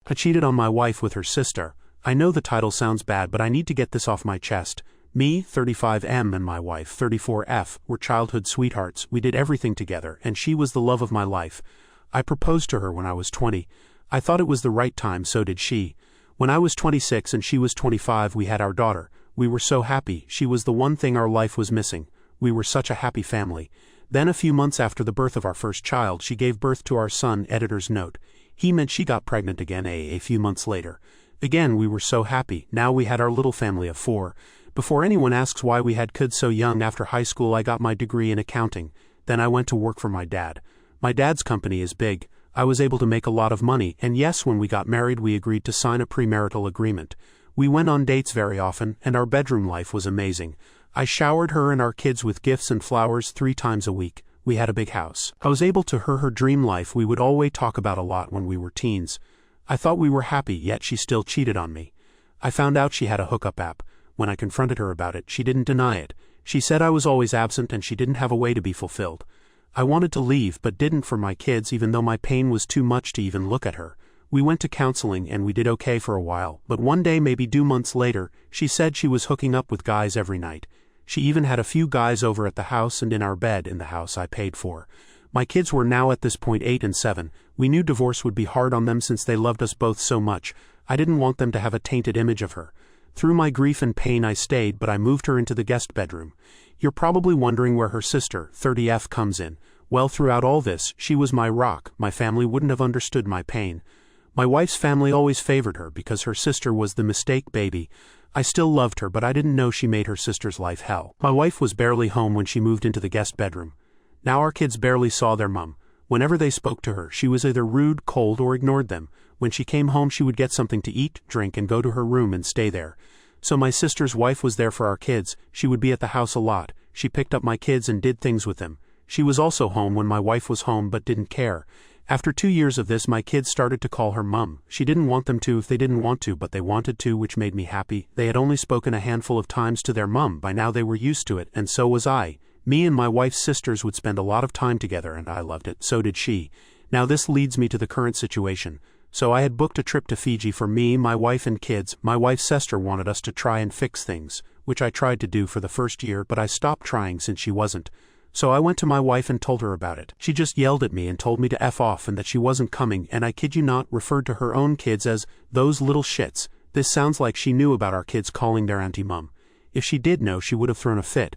I cheated on my wife with her sister. I know the title sounds bad, but I need to get this off my chest. Me, 35M, and my wife, 34F, were childhood sweethearts. We did everything together, and she was the love of my life. I proposed to her when I was 20. I thought it was the right time, so did she. When I was 26 and she was 25, we had our daughter. We were so happy. She was the one thing our life was missing. We were such a happy family. Then a few months after the birth of our first child, she gave birth to our son. Editor's note. He meant she got pregnant again a few months later. Again, we were so happy. Now we had our little family of 4. Before anyone asks why we had kids so young, after high school I got my degree in accounting. Then I went to work for my dad. My dad's company is big. I was able to make a lot of money, and yes, when we got married we agreed to sign a premarital agreement. We went on dates very often, and our bedroom life was amazing. I showered her and our kids with gifts and flowers 3 times a week. We had a big house. I was able to her dream life we would always talk about a lot when we were teens. I thought we were happy, yet she still cheated on me. I found out she had a hookup app. When I confronted her about it, she didn't deny it. She said I was always absent and she didn't have a way to be fulfilled. I wanted to leave but didn't for my kids, even though my pain was too much to even look at her. We went to counseling and we did okay for a while, but one day, maybe 2 months later, she said she was hooking up with guys every night. She even had a few guys over at the house and in our bed in the house I paid for. My kids were now at this point 8 and 7. We knew divorce would be hard on them since they loved us both so much. I didn't want them to have a tainted image of her. Through my grief and pain I stayed, but I moved her into the guest bedroom. You're probably wondering where her sister, 30F, comes in. Well, throughout all this, she was my rock. My family wouldn't have understood my pain. My wife's family always favored her because her sister was the mistake baby. I still loved her, but I didn't know she made her sister's life hell. My wife was barely home when she moved into the guest bedroom. Now our kids barely saw their mom. Whenever they spoke to her, she was either rude, cold, or ignored them. When she came home, she would get something to eat, drink, and go to her room and stay there. So my sister's wife was there for our kids. She would be at the house a lot. She picked up my kids and did things with them. She was also home when my wife was home but didn't care. After 2 years of this, my kids started to call her mum. She didn't want them to if they didn't want to, but they wanted to, which made me happy. They had only spoken a handful of times to their mum. By now they were used to it, and so was I. Me and my wife's sisters would spend a lot of time together, and I loved it. So did she. Now this leads me to the current situation. So I had booked a trip to Fiji for me, my wife, and kids. My wife's sister wanted us to try and fix things, which I tried to do for the first year, but I stopped trying since she wasn't. So I went to my wife and told her about it. She just yelled at me and told me to F off and that she wasn't coming, and I kid you not, referred to her own kids as those little shits. This sounds like she knew about our kids calling their auntie mum. If she did know, she would have thrown a fit.